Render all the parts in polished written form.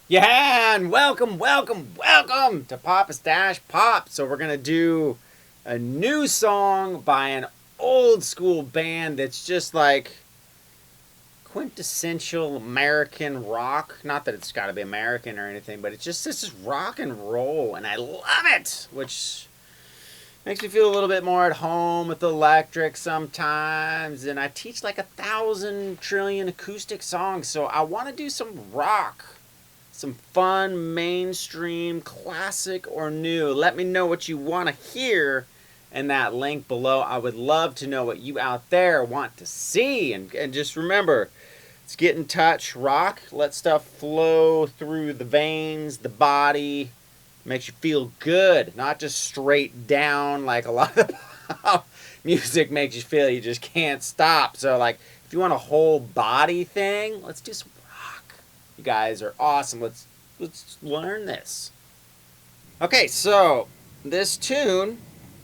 Yeah, and welcome to PapastachePop. So we're gonna do a new song by an old school band that's just like quintessential American rock. Not that it's got to be American or anything, but it's just rock and roll, and I love it, which makes me feel a little bit more at home with the electric sometimes. And I teach like 1,000 trillion acoustic songs, so I want to do some rock. Some fun, mainstream, classic, or new. Let me know what you want to hear in that link below. I would love to know what you out there want to see. And just remember, let's get in touch, rock, let stuff flow through the veins, the body. Makes you feel good, not just straight down like a lot of music makes you feel you just can't stop. So, like, if you want a whole body thing, let's do some rock. You guys are awesome. Let's learn this. Okay, so this tune,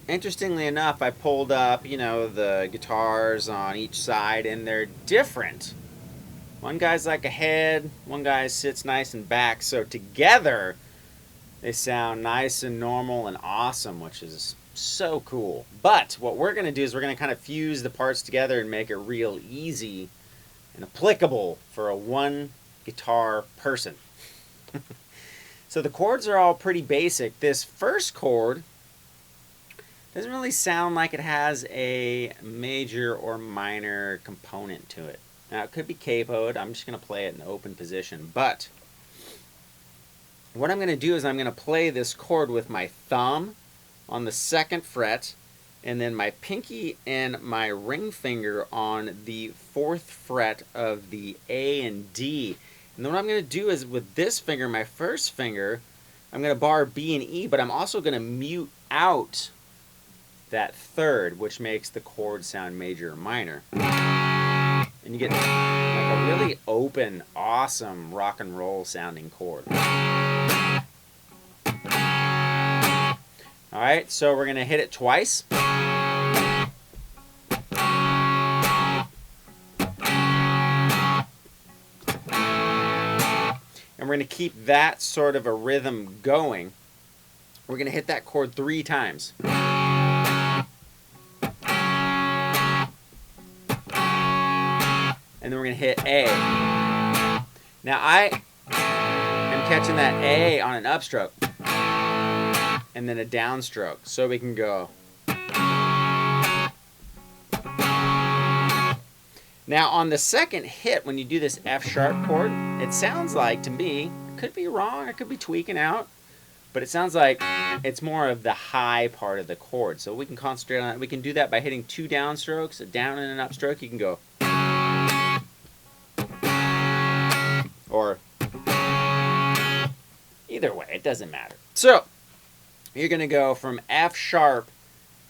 interestingly enough, I pulled up, the guitars on each side, and they're different. One guy's like a head, one guy sits nice and back, so together they sound nice and normal and awesome, which is so cool. But what we're going to do is we're going to kind of fuse the parts together and make it real easy and applicable for a one guitar person. So the chords are all pretty basic. This first chord doesn't really sound like it has a major or minor component to it. Now it could be capoed. I'm just going to play it in the open position. But what I'm going to do is I'm going to play this chord with my thumb on the second fret, and then my pinky and my ring finger on the fourth fret of the A and D. And then what I'm going to do is with this finger, my first finger, I'm going to bar B and E, but I'm also going to mute out that third, which makes the chord sound major or minor. And you get like a really open, awesome rock and roll sounding chord. Alright, so we're going to hit it twice. And we're going to keep that sort of a rhythm going. We're going to hit that chord 3 times. And then we're going to hit A. Now I am catching that A on an upstroke and then a downstroke, so we can go. Now on the second hit, when you do this F sharp chord, it sounds like, to me, I could be wrong, I could be tweaking out, but it sounds like it's more of the high part of the chord. So we can concentrate on it. We can do that by hitting 2 downstrokes, a down and an upstroke. You can go. Or either way, it doesn't matter. So you're going to go from F sharp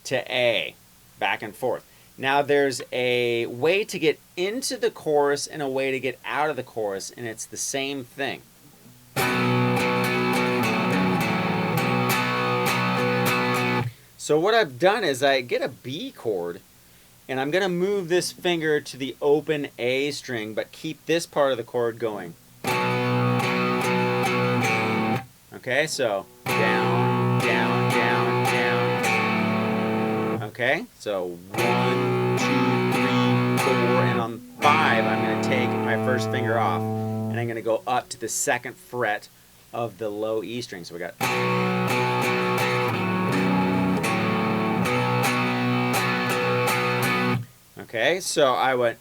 to A, back and forth. Now there's a way to get into the chorus and a way to get out of the chorus, and it's the same thing. So what I've done is I get a B chord, and I'm going to move this finger to the open A string, but keep this part of the chord going. Okay, so down, down, down, down. Okay, so 1, 2, 3, 4, and on 5, I'm going to take my first finger off, and I'm going to go up to the second fret of the low E string. So we got. Okay, so I went.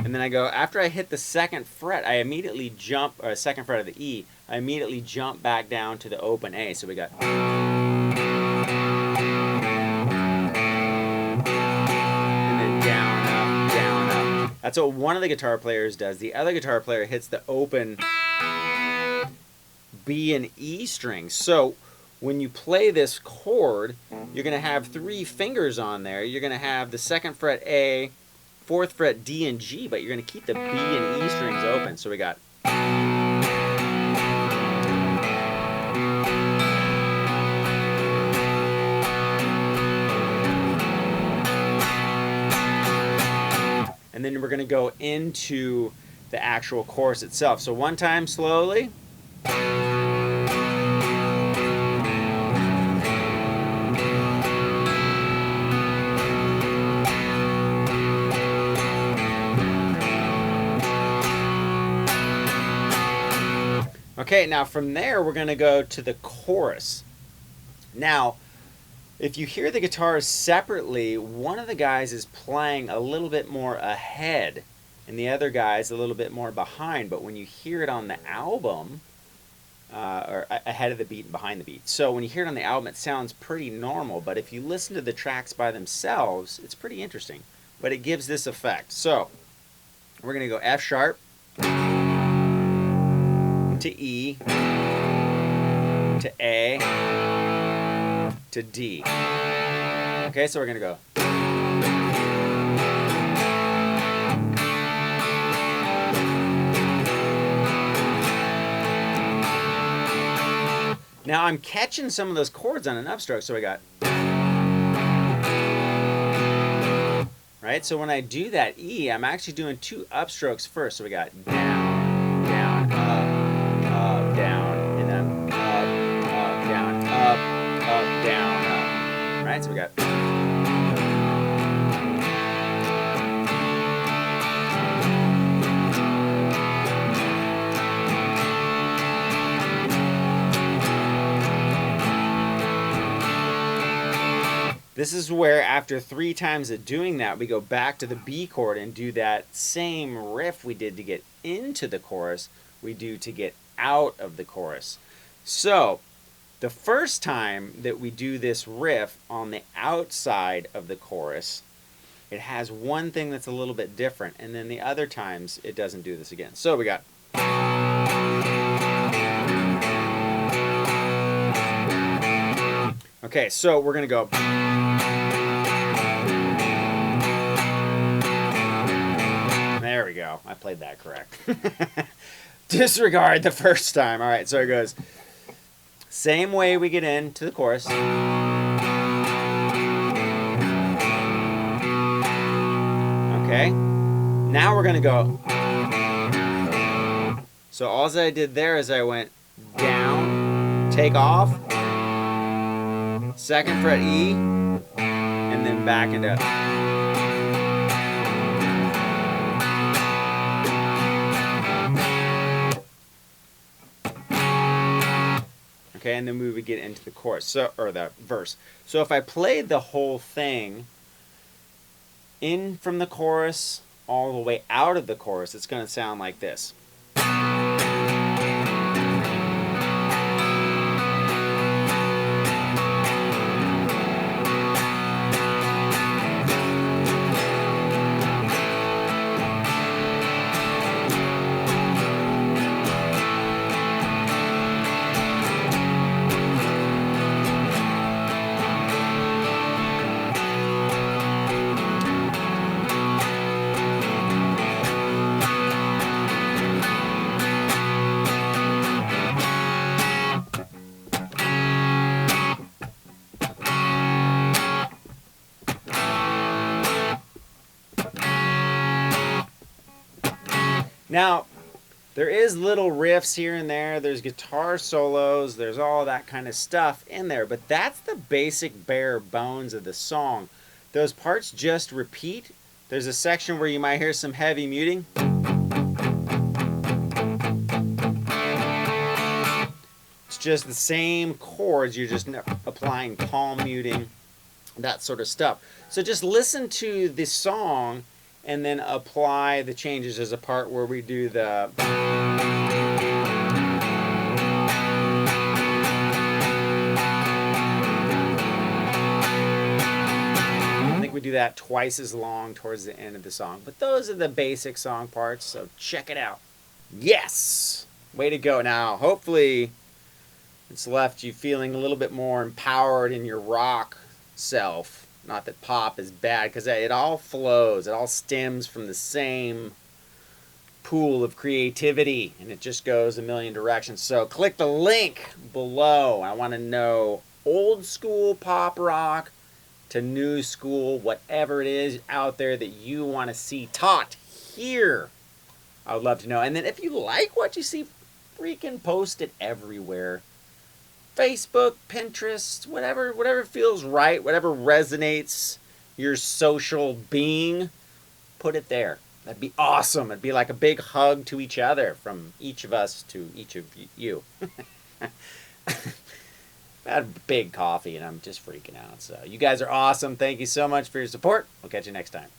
And then I go, after I hit the second fret, I immediately jump, or second fret of the E, I immediately jump back down to the open A. So we got. And then down, up, down, up. That's what one of the guitar players does. The other guitar player hits the open B and E strings. So when you play this chord, you're going to have 3 fingers on there. You're going to have the second fret A, 4th fret D and G, but you're going to keep the B and E strings open. So we got. And and then we're going to go into the actual chorus itself. So one time slowly. Okay, now from there we're going to go to the chorus. Now, if you hear the guitars separately, one of the guys is playing a little bit more ahead and the other guy's a little bit more behind, but when you hear it on the album, or ahead of the beat and behind the beat. So when you hear it on the album, it sounds pretty normal, but if you listen to the tracks by themselves, it's pretty interesting. But it gives this effect. So we're going to go F sharp to E to A to D. Okay, so we're going to go. Now I'm catching some of those chords on an upstroke, so we got. Right, so when I do that E, I'm actually doing 2 upstrokes first. So we got down, down, up, down, and then up, down, up, down, up. Right, so we got. This is where after 3 times of doing that, we go back to the B chord and do that same riff we did to get into the chorus, we do to get out of the chorus. So the first time that we do this riff on the outside of the chorus, it has one thing that's a little bit different, and then the other times it doesn't do this again. So we got. Okay, so we're going to go. There we go. I played that correct. Disregard the first time. All right, so it goes. Same way we get into the chorus. Okay. Now we're going to go. So all I did there is I went down, take off, 2nd fret E, and then back into. Okay, and then we would get into the chorus, so, or the verse. So if I played the whole thing in from the chorus all the way out of the chorus, it's going to sound like this. Now, there is little riffs here and there, there's guitar solos, there's all that kind of stuff in there, but that's the basic bare bones of the song. Those parts just repeat. There's a section where you might hear some heavy muting. It's just the same chords, you're just applying palm muting, that sort of stuff. So just listen to the song and then apply the changes. As a part where we do the. I think we do that twice as long towards the end of the song. But those are the basic song parts, so check it out. Yes! Way to go. Now, hopefully it's left you feeling a little bit more empowered in your rock self. Not that pop is bad, because it all flows. It all stems from the same pool of creativity, and it just goes a million directions. So click the link below. I want to know old school pop rock to new school, whatever it is out there that you want to see taught here? I would love to know. And then if you like what you see, freaking post it everywhere. Facebook, Pinterest, whatever feels right, whatever resonates your social being, put it there. That'd be awesome. It'd be like a big hug to each other from each of us to each of you. I had a big coffee and I'm just freaking out. So you guys are awesome. Thank you so much for your support. We'll catch you next time.